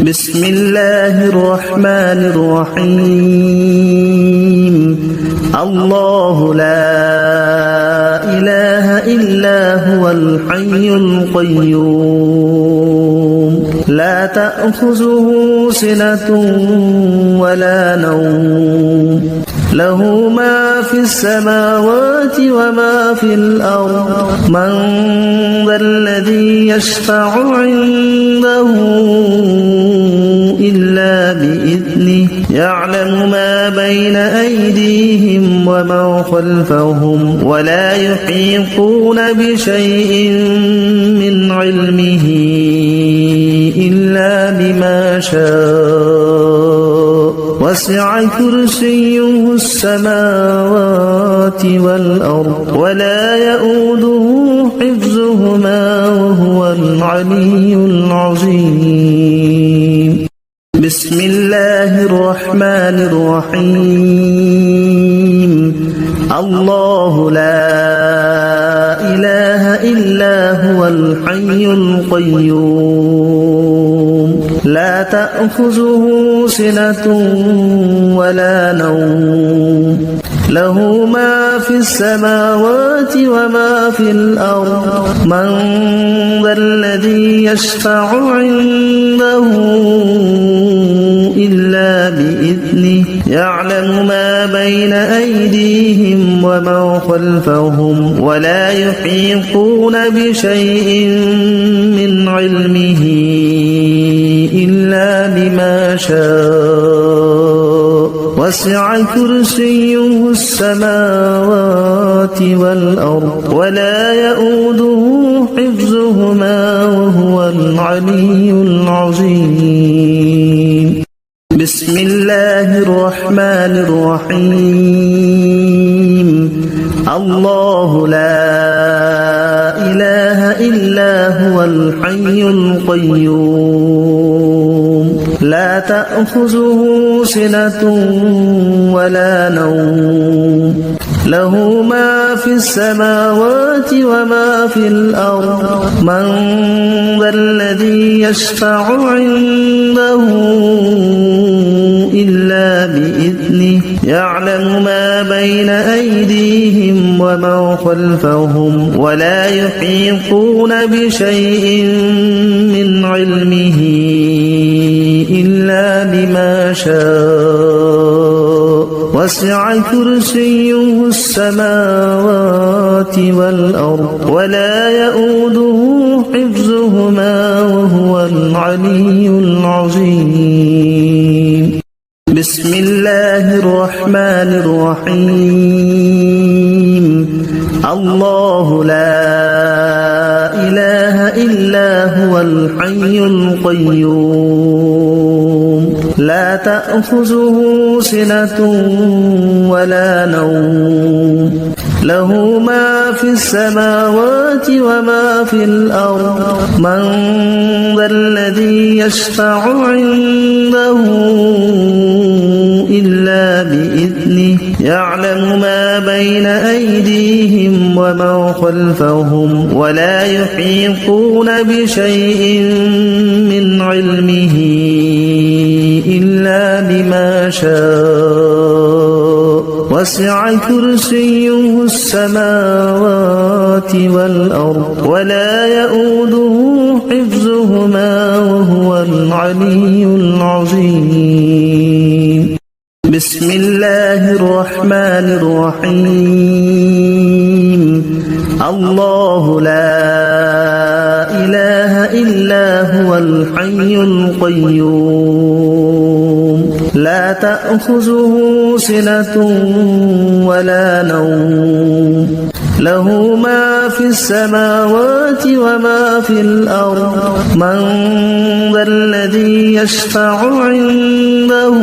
بسم الله الرحمن الرحيم. الله لا إله إلا هو الحي القيوم لا تأخذه سنة ولا نوم له ما في السماوات وما في الأرض من ذا الذي يشفع عنده إلا بإذنه يعلم ما بين أيديهم وما خلفهم ولا يحيطون بشيء من علمه إلا بما شاء وسع كرسيه السماوات والأرض ولا يؤوده حفظهما وهو العلي العظيم. بسم الله الرحمن الرحيم. الله لا إله إلا هو الحي القيوم لا تأخذه سنة ولا نوم له ما في السماوات وما في الأرض من ذا الذي يشفع عنده إلا بإذنه يعلم ما بين أيديهم وما خلفهم ولا يحيطون بشيء من علمه إلا بما شاء وسع كرسيه السماوات والأرض ولا يؤوده حفظهما وهو العلي العظيم. بسم الله الرحمن الرحيم. الله لا إله إلا هو الحي القيوم لا تأخذه سنة ولا نوم له ما في السماوات وما في الأرض من ذا الذي يشفع عنده إلا بإذنه يعلم ما بين أيديهم وما خلفهم ولا يحيطون بشيء من علمه إلا بما شاء وسع كرسيه السماوات والأرض ولا يؤوده حفظهما وهو العلي العظيم. بسم الله الرحمن الرحيم. الله لا إله إلا هو الحي القيوم لا تأخذه سنة ولا نوم له ما في السماوات وما في الأرض من ذا الذي يشفع عنده إلا بإذنه يعلم ما بين أيديهم وما خلفهم ولا يحيطون بشيء من علمه إلا بما شاء وسع كرسيه السماوات والأرض ولا يؤوده حفظهما وهو العلي العظيم. بسم الله الرحمن الرحيم. الله لا إله إلا هو الحي القيوم لا تأخذه سنة ولا نوم له ما في السماوات وما في الأرض من ذا الذي يشفع عنده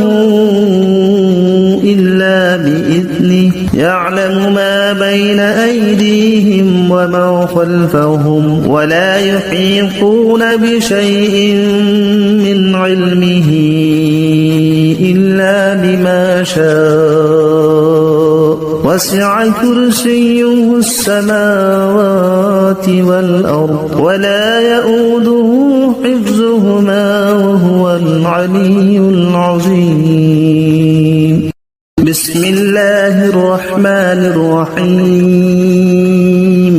إلا بإذنه يعلم ما بين أيديهم وما خلفهم ولا يحيطون بشيء من علمه إلا بما شاء وسع كرسيه السماوات والأرض ولا يؤوده حفظهما وهو العلي العظيم. بسم الله الرحمن الرحيم.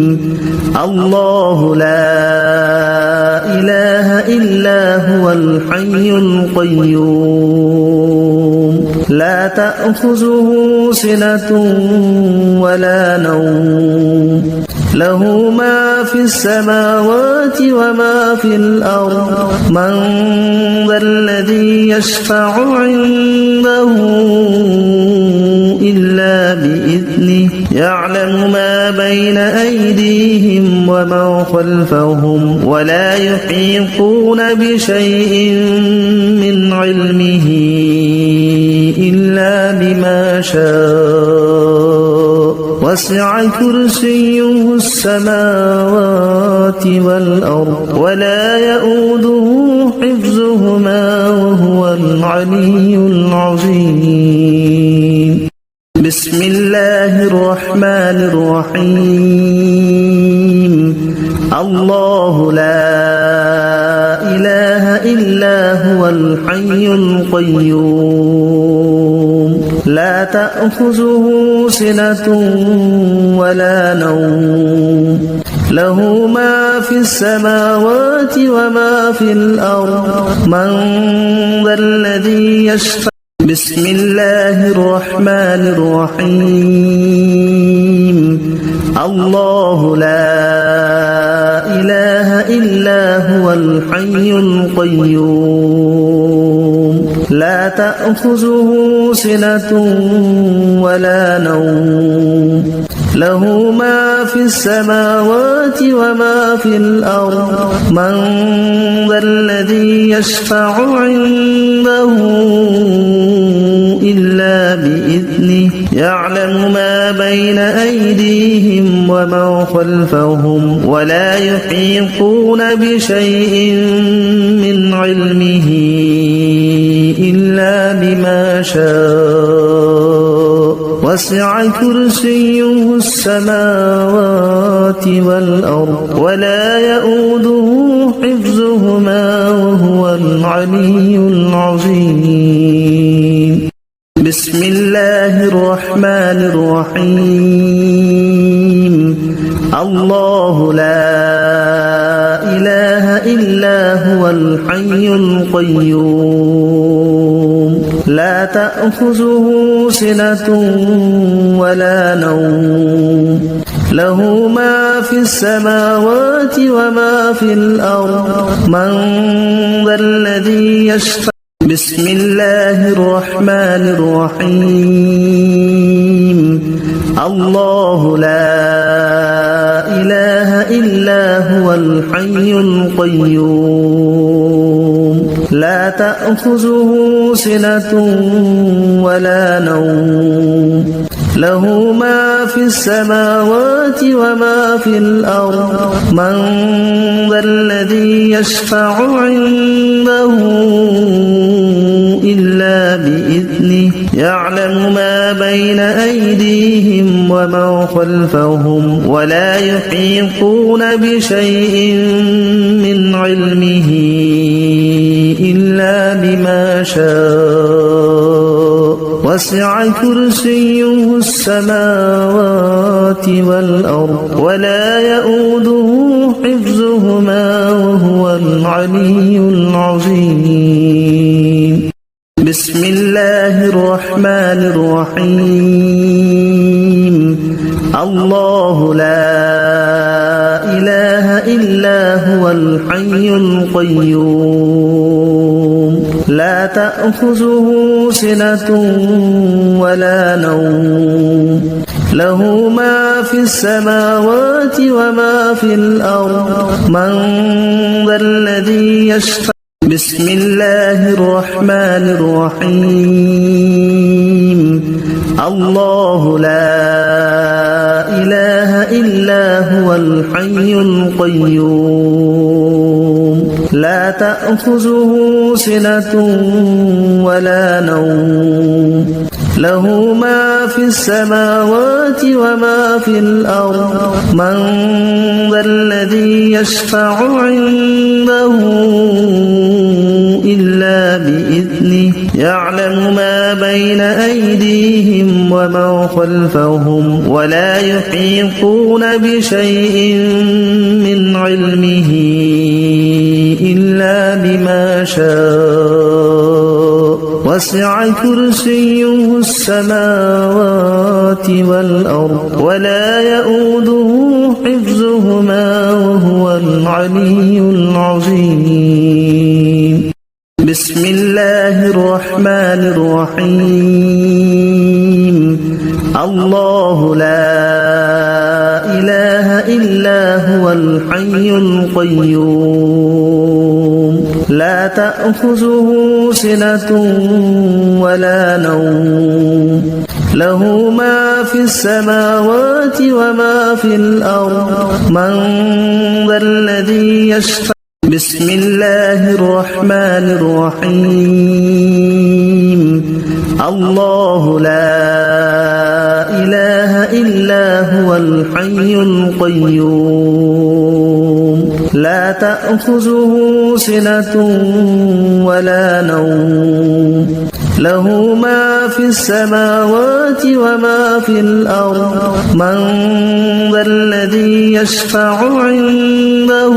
الله لا إله إلا هو الحي القيوم لا تأخذه سنة ولا نوم له ما في السماوات وما في الأرض من ذا الذي يشفع عنده إلا بإذنه يعلم ما بين أيديهم وما خلفهم ولا يحيطون بشيء من علمه إلا بما شاء وسع كرسيه السماوات والأرض ولا يؤوده حفظهما وهو العلي العظيم. بسم الله الرحمن الرحيم. الله لا إله إلا هو الحي القيوم لا تأخذه سنة ولا نوم له ما في السماوات وما في الأرض من ذا الذي يشفع. بسم الله الرحمن الرحيم. الله لا إله إلا هو الحي القيوم لا تأخذه سنة ولا نوم له ما في السماوات وما في الأرض من ذا الذي يشفع عنده إلا بإذنه يعلم ما بين أيديهم وما خلفهم ولا يحيطون بشيء من علمه إلا بما شاء وسع كرسيه السماوات والأرض ولا يؤوده حفظهما وهو العلي العظيم. بسم الله الرحمن الرحيم. الله لا إله إلا هو الحي القيوم لا تأخذه سنة ولا نوم له ما في السماوات وما في الأرض من ذا الذي يشفع. بسم الله الرحمن الرحيم. الله لا إله إلا هو الحي القيوم لا تأخذه سنة ولا نوم له ما في السماوات وما في الأرض من ذا الذي يشفع عنده إلا بإذنه يعلم ما بين أيديهم وما خلفهم ولا يحيطون بشيء من علمه إلا بما شاء وسع كرسيه السماوات والأرض ولا يؤوده حفظهما وهو العلي العظيم. بسم الله الرحمن الرحيم. الله لا إله إلا هو الحي القيوم لا تأخذه سنة ولا نوم له ما في السماوات وما في الأرض من ذا الذي يشفع. بسم الله الرحمن الرحيم. الله لا إله إلا هو الحي القيوم لا تأخذه سنة ولا نوم له ما في السماوات وما في الأرض من ذا الذي يشفع عنده إلا بإذنه يعلم ما بين أيديهم وما خلفهم ولا يحيطون بشيء من علمه إلا بما شاء وسع كرسيه السماوات والأرض ولا يؤوده حفظهما وهو العلي العظيم بسم الله الرحمن الرحيم الله لا إله إلا هو الحي القيوم لا تأخذه سنة ولا نوم له ما في السماوات وما في الأرض من ذا الذي يشفع بسم الله الرحمن الرحيم الله لا إله إلا هو الحي القيوم لا تأخذه سنة ولا نوم له ما في السماوات وما في الأرض من ذا الذي يشفع عنده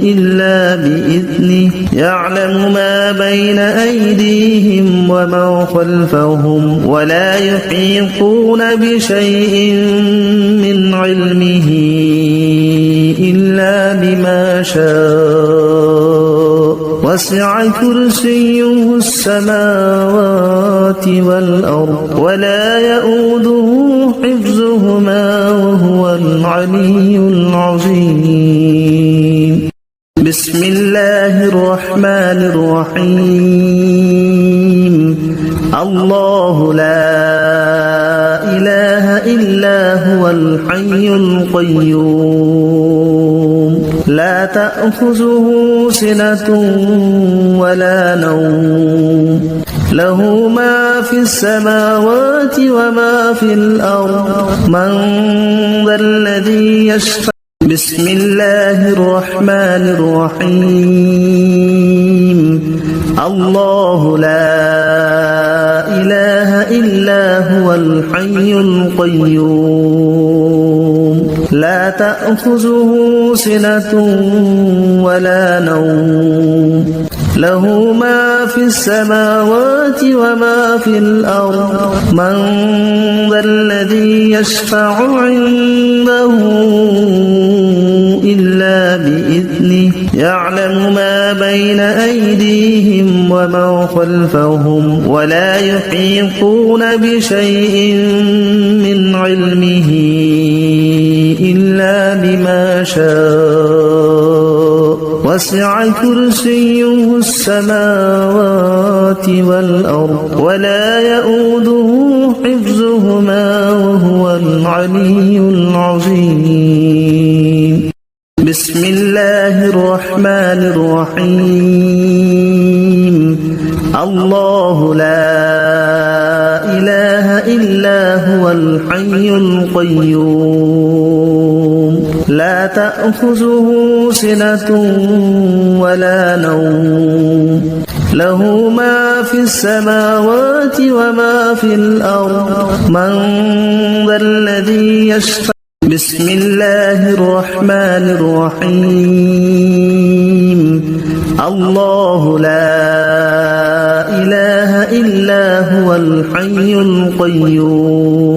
إلا بإذنه يعلم ما بين أيديهم وما خلفهم ولا يحيطون بشيء من علمه إلا بما شاء وسع كرسيه السماوات والأرض ولا يؤوده حفظهما وهو العلي العظيم بسم الله الرحمن الرحيم الله لا إله إلا هو الحي القيوم لا تأخذه سنة ولا نوم له ما في السماوات وما في الأرض من ذا الذي يشفع بسم الله الرحمن الرحيم الله لا إله إلا هو الحي القيوم لا تأخذه سنة ولا نوم له ما في السماوات وما في الأرض من ذا الذي يشفع عنده إلا بإذنه يعلم ما بين أيديهم وما خلفهم ولا يحيطون بشيء من علمه إلا بما شاء وسع كرسيه السماوات والأرض ولا يؤوده حفظهما وهو العلي العظيم بسم الله الرحمن الرحيم الله لا إله إلا هو الحي القيوم لا تأخذه سنة ولا نوم له ما في السماوات وما في الأرض من ذا الذي يشفع بسم الله الرحمن الرحيم الله لا إله إلا هو الحي القيوم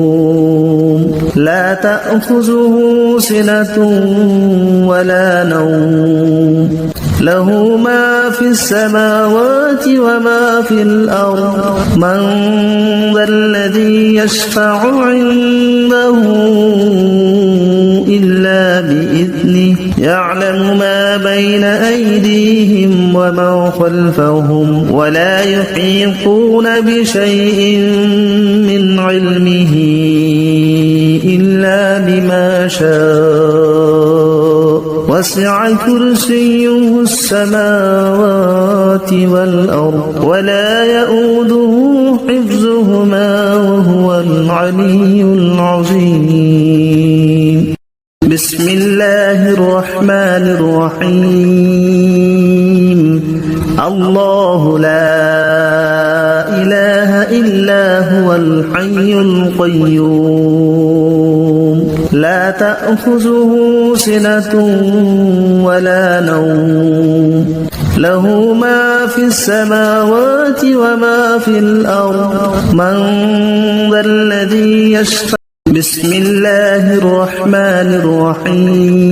لا تأخذه سنة ولا نوم له ما في السماوات وما في الأرض من ذا الذي يشفع عنده إلا بإذنه يعلم ما بين أيديهم وما خلفهم ولا يحيطون بشيء من علمه إلا بما شاء وسع كرسيه السماوات والأرض ولا يؤوده حفظهما وهو العلي العظيم بسم الله الرحمن الرحيم الله لا إله إلا هو الحي القيوم لا تأخذه سنة ولا نوم له ما في السماوات وما في الأرض من ذا الذي يشفع بسم الله الرحمن الرحيم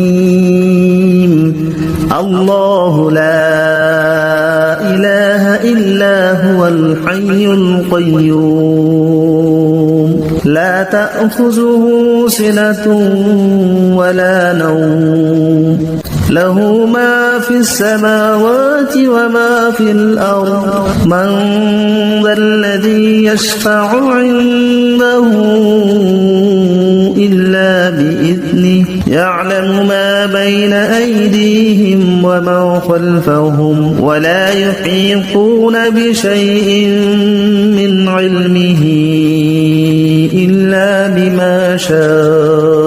الله لا إله إلا هو الحي القيوم لا تأخذه سنة ولا نوم له ما في السماوات وما في الأرض من ذا الذي يشفع عنده إلا بإذنه يعلم ما بين أيديهم وما خلفهم ولا يحيطون بشيء من علمه إلا بما شاء